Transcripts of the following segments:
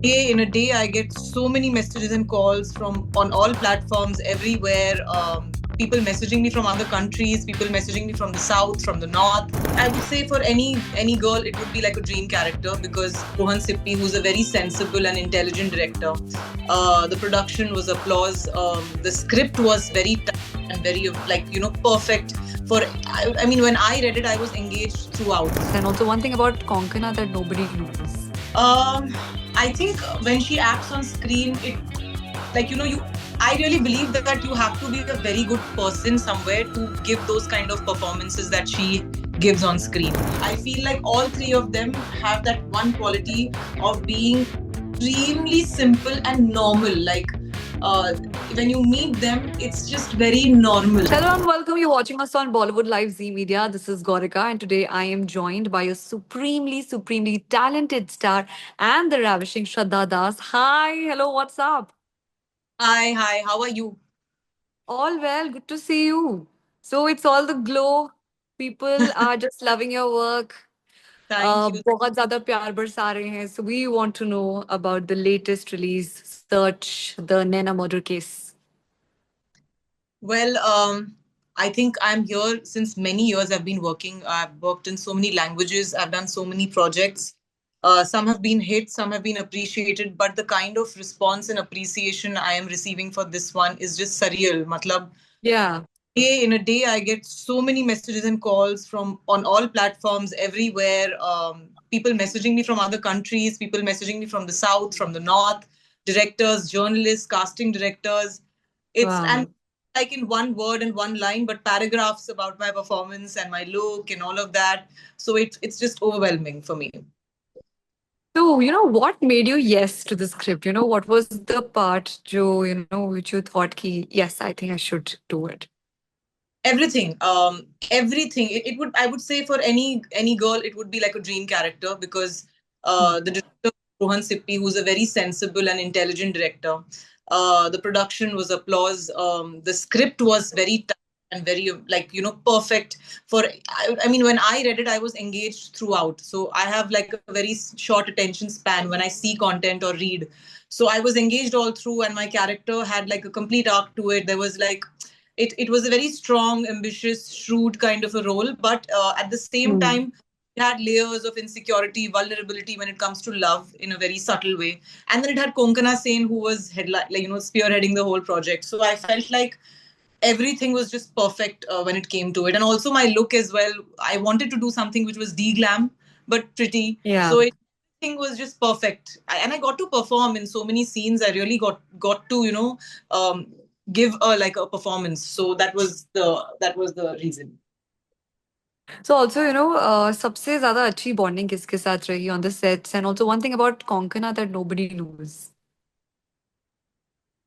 In a day, I get so many messages and calls from on all platforms everywhere. People messaging me from other countries, people messaging me from the south, from the north. I would say for any girl, it would be like a dream character because Rohan Sippy, who's a very sensible and intelligent director, the production was applause. The script was very tough and very perfect. I mean, when I read it, I was engaged throughout. And also, one thing about Konkana that nobody knows. Um, I think when she acts on screen, it you. I really believe that you have to be a very good person somewhere to give those kind of performances that she gives on screen. I feel like all three of them have that one quality of being extremely simple and normal. Uh, when you meet them, it's just very normal. Hello and welcome. You're watching us on Bollywood Live Z Media. This is Gorika, and today I am joined by a supremely talented star and the ravishing Shraddha Das. Hi, hello, what's up? Hi, how are you? All well, good to see you. So it's all the glow. People are just loving your work. Thank you. बहुत ज्यादा प्यार बरसा रहे हैं. So we want to know about the latest release, Search, the Nena murder case. Well, I think I'm here since many years. I've been working. I've worked in so many languages. I've done so many projects. Some have been hits, some have been appreciated, but the kind of response and appreciation I am receiving for this one is just surreal. Matlab, Yeah. in a day, I get so many messages and calls from on all platforms everywhere. People messaging me from other countries, people messaging me from the south, from the north, directors, journalists, casting directors. It's Wow. and like in one word and one line, but paragraphs about my performance and my look and all of that. So it's just overwhelming for me. So, what made you yes to the script? What was the part, Joe, which you thought, ki, yes, I think I should do it? Everything. It would, I would say, for any girl, it would be like a dream character because Hmm. the director Rohan Sippy, who's a very sensible and intelligent director. The production was applause. The script was very tough and very perfect. I mean, when I read it, I was engaged throughout. So I have like a very short attention span when I see content or read. So I was engaged all through, and my character had like a complete arc to it. There was like it was a very strong, ambitious, shrewd kind of a role, but at the same Hmm. time, it had layers of insecurity, vulnerability when it comes to love in a very subtle way. And then it had Konkana Sen, who was spearheading the whole project. So I felt like everything was just perfect when it came to it, and also my look as well. I wanted to do something which was de-glam but pretty, Yeah. so everything was just perfect. And I got to perform in so many scenes. I really got to um, give a performance. So that was the reason. So also, सबसे ज़्यादा अच्छी bonding किसके साथ रही on the sets? And also one thing about Konkana that nobody knows.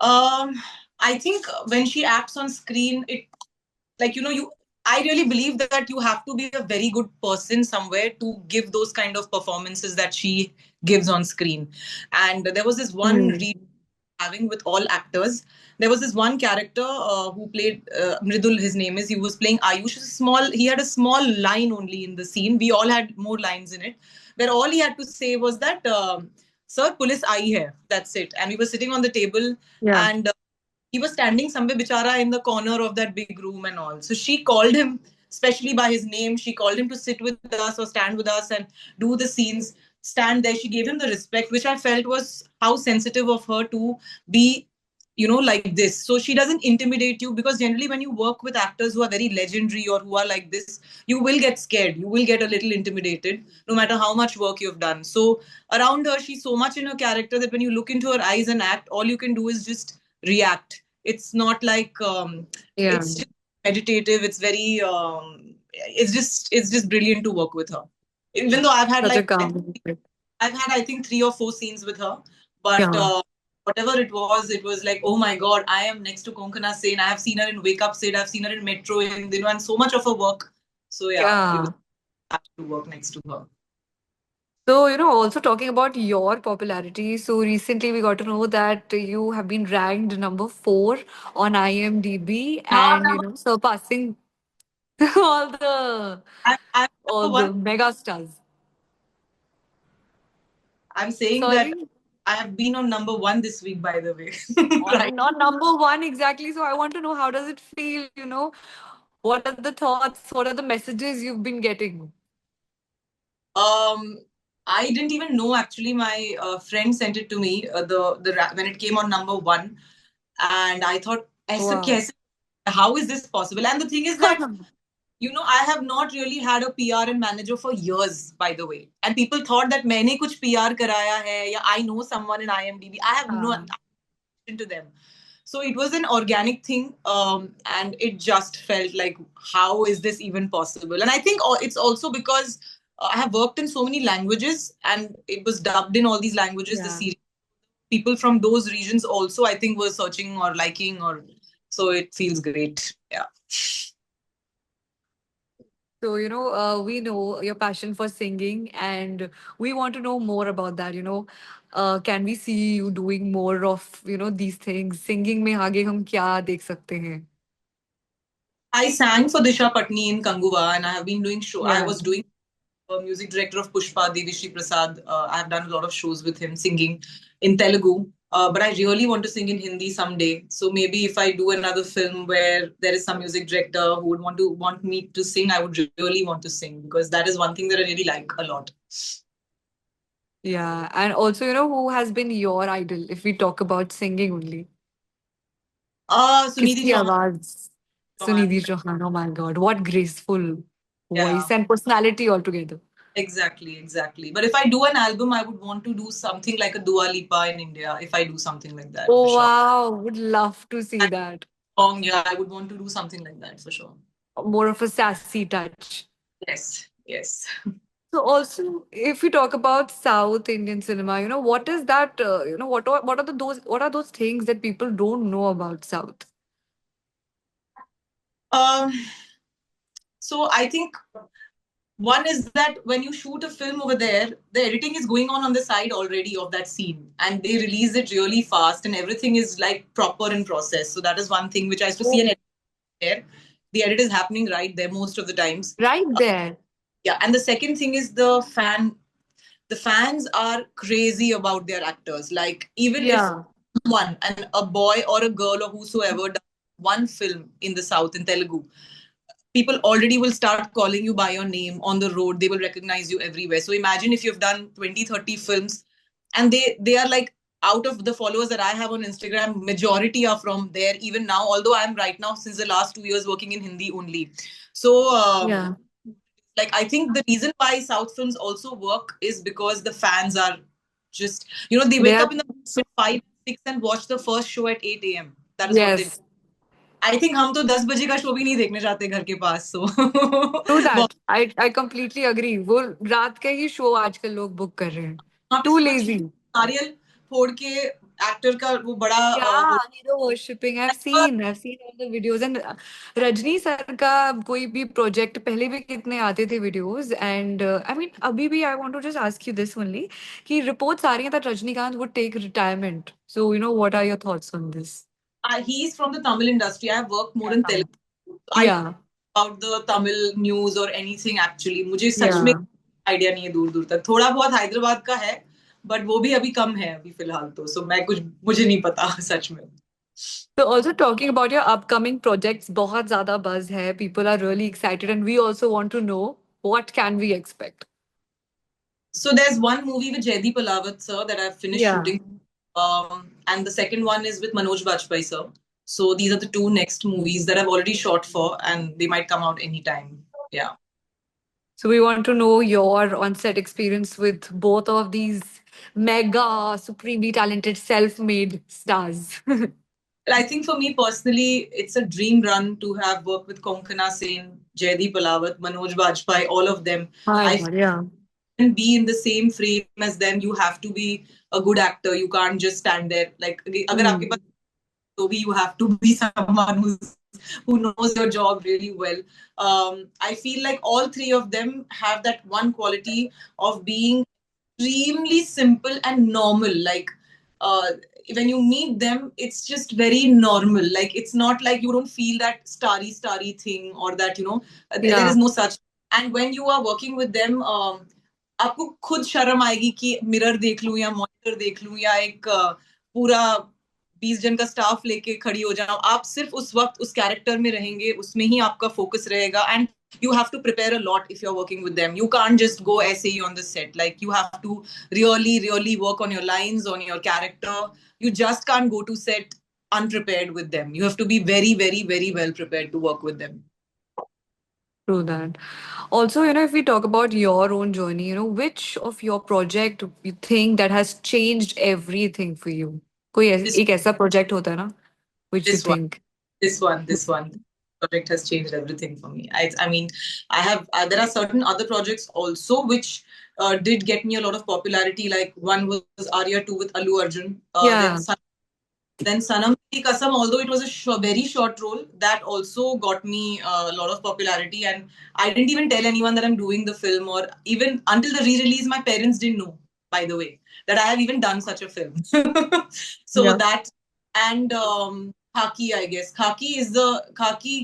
um I think when she acts on screen, it you I really believe that you have to be a very good person somewhere to give those kind of performances that she gives on screen. And there was this one Hmm. having with all actors. There was this one character who played Mridul. His name is. He was playing Ayush. Small. He had a small line only in the scene. We all had more lines in it, where all he had to say was that, "Sir, police aayi hai." That's it. And we were sitting on the table, Yeah. and he was standing somewhere, bichara, in the corner of that big room and all. So she called him, especially by his name. She called him to sit with us or stand with us and do the scenes. Stand there. She gave him the respect, which I felt was how sensitive of her to be, like this. So she doesn't intimidate you, because generally when you work with actors who are very legendary or who are like this, you will get scared. You will get a little intimidated, no matter how much work you've done. So around her, she's so much in her character that when you look into her eyes and act, all you can do is just react. It's not like Yeah. it's just meditative. It's very it's just brilliant to work with her. Even though I've had Such a like calm. I think 3 or 4 scenes with her, but Yeah. whatever it was like, oh my god, I am next to Konkana Sen. I have seen her in Wake Up Sid. I've seen her in Metro, and so much of her work. So yeah, it was Yeah. happy to work next to her. So, also talking about your popularity. So recently we got to know that you have been ranked number 4 on IMDb Not and, number. surpassing all the I'm all number one. the mega stars. I'm saying that Sorry? I have been on number 1 this week, by the way. Right. Not number one exactly. So I want to know, how does it feel? What are the thoughts? What are the messages you've been getting? Um, I didn't even know actually. My friend sent it to me. When it came on number 1, and I thought, ऐसा Wow. कैसे? How is this possible? And the thing is that I have not really had a PR and manager for years, by the way. And people thought that मैंने कुछ PR कराया है, या I know someone in IMDb. I have no to them. So it was an organic thing, and it just felt like, how is this even possible? And I think it's also because I have worked in so many languages, and it was dubbed in all these languages. The Yeah. series, people from those regions also, I think, were searching or liking, or so it feels great. Yeah. So, we know your passion for singing, and we want to know more about that. Can we see you doing more of, these things? Singing में आगे हम क्या देख सकते हैं? I sang for Disha Patni in Kanguva, and I have been doing show. I Yeah. was doing music director of Pushpa, Devishi Prasad. I have done a lot of shows with him singing in Telugu. But I really want to sing in Hindi someday. So maybe if I do another film where there is some music director who would want me to sing, I would really want to sing, because that is one thing that I really like a lot. Yeah. And also, who has been your idol if we talk about singing only? Sunidhi Kiski Chauhan. आवाज? Sunidhi Chauhan. Oh my God. What graceful voice Yeah, and personality altogether. exactly. But if I do an album, I would want to do something like a Dua Lipa in India. If I do something like that, for Oh, sure. wow. Would love to see that. Yeah, I would want to do something like that for sure. More of a sassy touch. Yes. So also, if we talk about South Indian cinema, what is that? What are those things that people don't know about South? Um, so I think one is that when you shoot a film over there, the editing is going on the side already of that scene, and they release it really fast, and everything is like proper in process. So that is one thing which I used to see an edit there. The edit is happening right there most of the times. Right there. Yeah, and the second thing is the fans are crazy about their actors. Like, even if Yeah. a boy or a girl or whosoever does one film in the South, in Telugu, people already will start calling you by your name on the road. They will recognize you everywhere. So imagine if you've done 20, 30 films, and they are like, out of the followers that I have on Instagram, majority are from there even now, although I'm right now since the last 2 years working in Hindi only. So Yeah. like, I think the reason why South films also work is because the fans are just, they They wake are up in the morning at 5, 6 and watch the first show at 8 a.m. That is what they do. yes. I think हम तो 10 बजे का show भी नहीं देखने जाते घर के पास, so True that. I completely agree. वो रात के ही शो आजकल लोग बुक कर रहे हैं. वहाँ पे Too सिर्फ lazy. नारियल फोड़ के एक्टर का वो बड़ा Yeah, hero worshipping. I've seen all the videos. And Rajni sir का कोई भी प्रोजेक्ट पहले भी कितने आते थे videos. And I mean, अभी भी I want to just ask you this only, कि reports आ रही हैं that Rajnikant would take retirement. So, what are your thoughts on this? he's from the Tamil industry. I have worked more in Telugu. I Yeah. about the Tamil news or anything actually. मुझे सच में Yeah. Idea नहीं है दूर दूर तक. थोड़ा बहुत हैदराबाद का है, बट वो भी अभी कम है अभी फिलहाल तो. So मुझे नहीं पता सच में. So also talking about your upcoming projects, बहुत ज़्यादा buzz है. People are really excited, and we also want to know what can we expect. So there's one movie with Jaideep Ahlawat sir that I've finished Yeah. shooting, and the second one is with Manoj Bajpayee sir. So these are the two next movies that I've already shot for, and they might come out anytime. Yeah. So we want to know your on-set experience with both of these mega, supremely talented, self-made stars. But I think for me personally, it's a dream run to have worked with Konkana Sen, Jaideep Ahlawat, Manoj Bajpayee, all of them. My I God, yeah. can be in the same frame as them. You have to be a good actor. You can't just stand there. Like, अगर आपके पास तो भी, you have to be someone who knows your job really well. I feel like all three of them have that one quality of being extremely simple and normal. Like, when you meet them, it's just very normal. Like, it's not like you don't feel that starry thing, or that there Yeah. is no such. And when you are working with them, आपको खुद शर्म आएगी कि mirror देख लूं या monitor देख लूं या एक पूरा 20 जन का स्टाफ लेके खड़ी हो जाऊं. आप सिर्फ उस वक्त उस कैरेक्टर में रहेंगे, उसमें ही आपका फोकस रहेगा. And you have to prepare a lot if you're working with them. You can't just go essay on the set. Like you have to really work on your lines, on your character. You just can't go to set unprepared with them. You have to be very well prepared to work with them. True that. Also, if we talk about your own journey, which of your project you think that has changed everything for you? कोई This एक ऐसा project होता है ना, which you this one. think? This one project has changed everything for me. I mean, I have there are certain other projects also which did get me a lot of popularity. Like one was Arya 2 with Allu Arjun. Yeah. Then Sanam Ki Kasam, although it was a very short role, that also got me a lot of popularity. And I didn't even tell anyone that I'm doing the film, or even until the re-release, my parents didn't know, by the way, that I have even done such a film. So Yeah. that, and Khaki, I guess. Khaki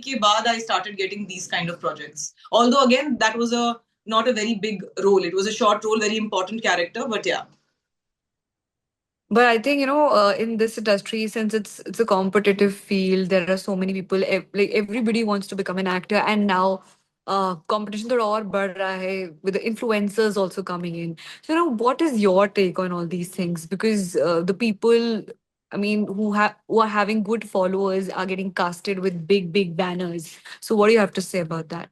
ke baad I started getting these kind of projects. Although again, that was not a very big role. It was a short role, very important character, but yeah. But I think, in this industry, since it's a competitive field, there are so many people, like everybody wants to become an actor, and now competition तो और बढ़ रहा है with the influencers also coming in. So, what is your take on all these things? Because the people, I mean, who are having good followers are getting casted with big banners. So, what do you have to say about that?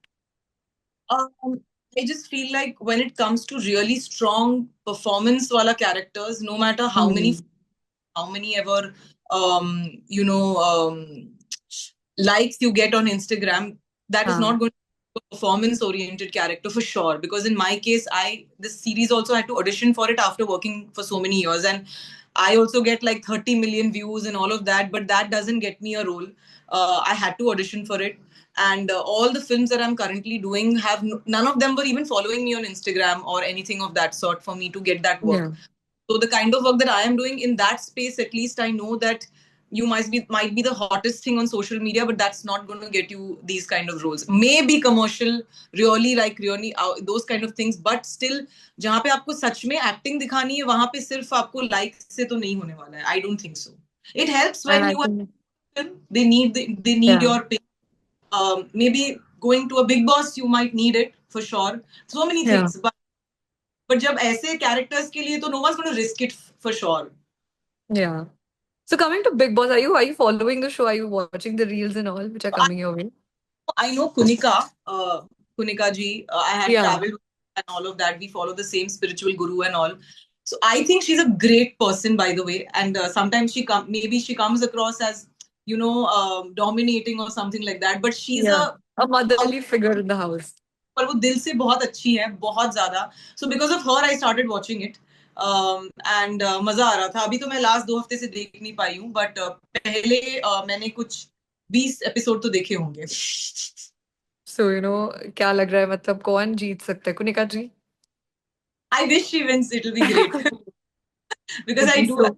Um, I just feel like when it comes to really strong performance wala characters, no matter Hmm. how many ever you know likes you get on Instagram, that is हाँ. not going to be a performance oriented character for sure. Because in my case, this series also had to audition for it after working for so many years, and I also get like 30 million views and all of that, but that doesn't get me a role. I had to audition for it. And all the films that I'm currently doing have none of them were even following me on Instagram or anything of that sort for me to get that Yeah. work. So the kind of work that I am doing in that space, at least I know that you might be the hottest thing on social media, but that's not going to get you these kind of roles. Maybe commercial, really those kind of things, but still जहाँ पे आपको सच में acting दिखानी है वहां पे सिर्फ आपको लाइक से तो नहीं होने वाला है. I don't think so. It helps And when I you are think, they need yeah. your pay. Maybe going to a big boss you might need it for sure. So many Yeah. things, but जब ऐसे characters के लिए तो no one's going to risk it for sure. Yeah. So coming to Big Boss, are you following the show? Are you watching the reels and all which are I, coming your way? I know Kunika ji. I had Yeah. traveled with her and all of that. We follow the same spiritual guru and all. So I think she's a great person, by the way. And sometimes maybe she comes across as, dominating or something like that. But she's Yeah. A motherly figure in the house. पर वो दिल से बहुत अच्छी है, बहुत ज्यादा. So because of her I started watching it. And मजा आ रहा था. अभी तो मैं लास्ट 2 हफ्ते से देख नहीं पाई हूँ, बट पहले मैंने कुछ 20 एपिसोड तो देखे होंगे. So, क्या लग रहा है मतलब कौन जीत सकता है कुनिका जी? I wish she wins. It'll be great. Because I Okay, do so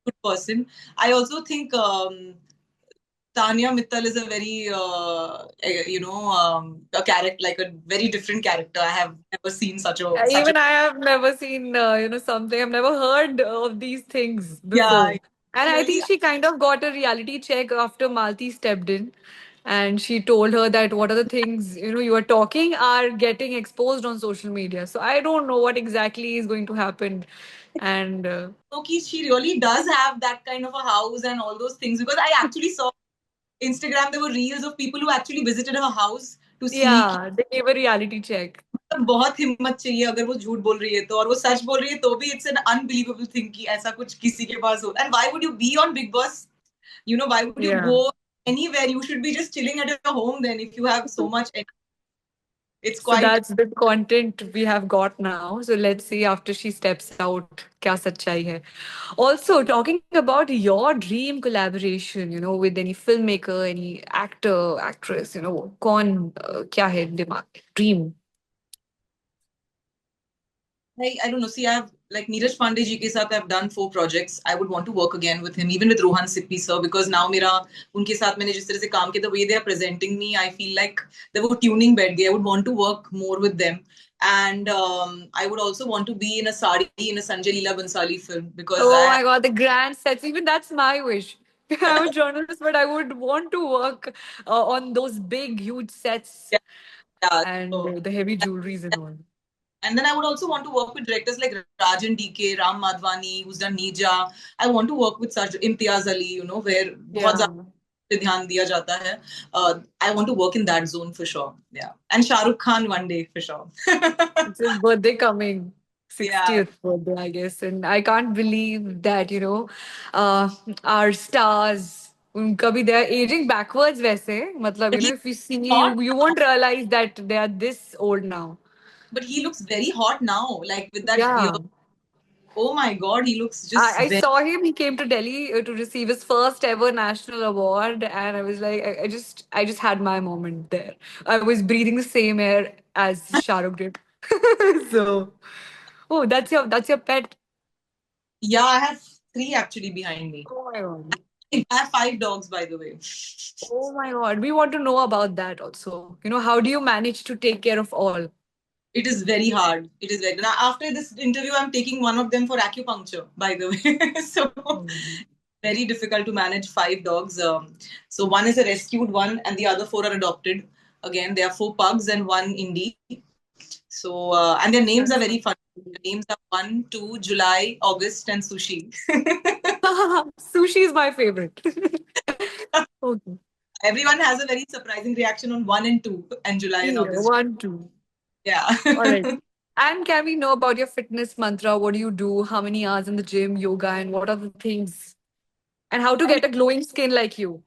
good person. I also think Tanya Mittal is a very, a character, like a very different character. I have never seen such a. even I have never seen, something. I've never heard of these things Yeah, before. And I really. think she kind of got a reality check after Malti stepped in. And she told her that what are the things, you are talking are getting exposed on social media. So I don't know what exactly is going to happen. And Loki, she really does have that kind of a house and all those things, because I actually saw Instagram there were reels of people who actually visited her house to see कि yeah, they gave a reality check. मतलब बहुत हिम्मत चाहिए अगर वो झूठ बोल रही है तो, और वो सच बोल रही है तो भी. इट्स एन अनबिलीवेबल थिंग कि ऐसा कुछ किसी के पास हो. And why would you be on big boss? Why would you Yeah. go anywhere? You should be just chilling at your home then, if you have so much. It's So quite. that's the content we have got now. So let's see after she steps out, kya sachai hai. Also, talking about your dream collaboration, with any filmmaker, any actor, actress, kaun, kya hai dimag, dream. I don't know. See, I have like Neeraj Pandey ji ke साथ I've done 4 projects. I would want to work again with him, even with Rohan Sippy sir, because now मेरा उनके साथ मैंने जिस तरह से काम किया, the way they are presenting me, I feel like they were tuning बैठ गए. I would want to work more with them. And I would also want to be in a sari in a Sanjay Leela Bansali film because Oh I my God, the grand sets. Even that's my wish. I'm a journalist, but I would want to work on those big, huge sets yeah, yeah. and So, the heavy jewelries and all. and then I would also want to work with directors like Rajan DK, Ram Madhwani, who's done Neja. I want to work with such Imtiaz Ali, where बहुत Yeah. ज़्यादा ध्यान दिया जाता है. I want to work in that zone for sure. Yeah, and Shah Rukh Khan one day for sure. It's his birthday coming. Yeah. 60th birthday, I guess. And I can't believe that, uh, our stars, unka bhi they are aging backwards वैसे. मतलब, But he's if you see, hot you now. won't realize that they are this old now. But he looks very hot now, like with that beard. Yeah. Oh my God, he looks just I very. saw him. He came to Delhi to receive his first ever national award, and I was like, I just had my moment there. I was breathing the same air as Shah Rukh did. So, oh, that's your pet. Yeah, I have three actually behind me. Oh my God. I have five dogs, by the way. Oh my God. We want to know about that also. How do you manage to take care of all? It is very hard. It is very. Now, after this interview, I'm taking one of them for acupuncture, by the way. So, Mm. very difficult to manage five dogs. So, one is a rescued one, and the other four are adopted. Again, there are four pugs and one indie. So, and their names are That's very fun. The names are 1, 2, July, August, and Sushi. Sushi is my favorite. Okay. Everyone has a very surprising reaction on 1 and 2, and July and Yeah, August. 1, 2. Yeah. All right. And can we know about your fitness mantra? What do you do? How many hours in the gym, yoga, and what are the things? And how to get a glowing skin like you?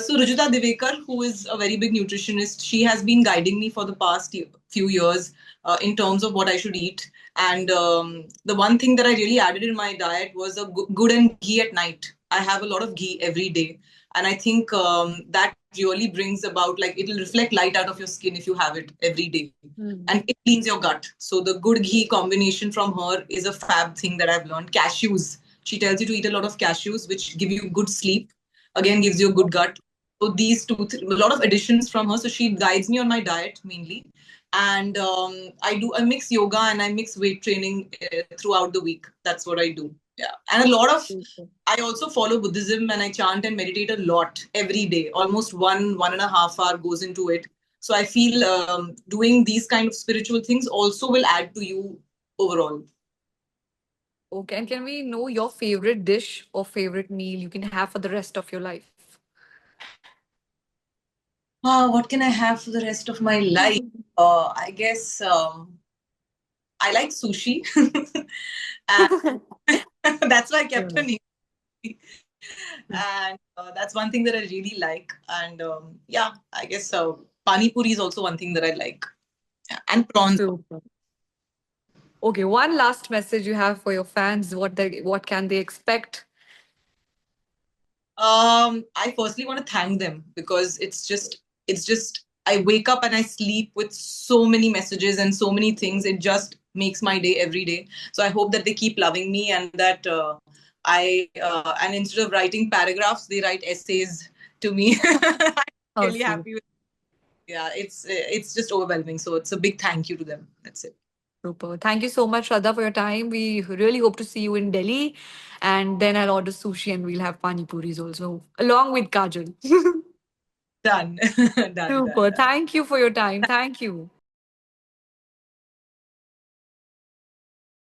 So Rujuta Divekar, who is a very big nutritionist, she has been guiding me for the past few years in terms of what I should eat. And the one thing that I really added in my diet was a good and ghee at night. I have a lot of ghee every day, and I think that really brings about, like, it'll reflect light out of your skin if you have it every day, Hmm. and it cleans your gut. So the good ghee combination from her is a fab thing that I've learned. Cashews. She tells you to eat a lot of cashews, which give you good sleep, again gives you a good gut. So these a lot of additions from her. So she guides me on my diet mainly, and I mix yoga and I mix weight training throughout the week. That's what I do. Yeah, and a lot of, Super. I also follow Buddhism and I chant and meditate a lot every day. Almost 1.5 hour goes into it. So I feel doing these kind of spiritual things also will add to you overall. Okay. And can we know your favorite dish or favorite meal you can have for the rest of your life? What can I have for the rest of my life? I guess I like sushi. And that's why I kept her Yeah. name. And that's one thing that I really like. And yeah, I guess pani puri is also one thing that I like. Yeah. And prawns. Super. Okay, one last message you have for your fans. What can they expect? I firstly want to thank them because it's just I wake up and I sleep with so many messages and so many things. It just makes my day every day. So I hope that they keep loving me and that and instead of writing paragraphs, they write essays to me. I'm How really sweet. happy with. Yeah, it's just overwhelming. So it's a big thank you to them. That's it. Super. Thank you so much, Shraddha, for your time. We really hope to see you in Delhi. And then I'll order sushi and we'll have pani puris also, along with Kajal. Done. Done. Done. Super. Done. Thank you for your time. Thank you.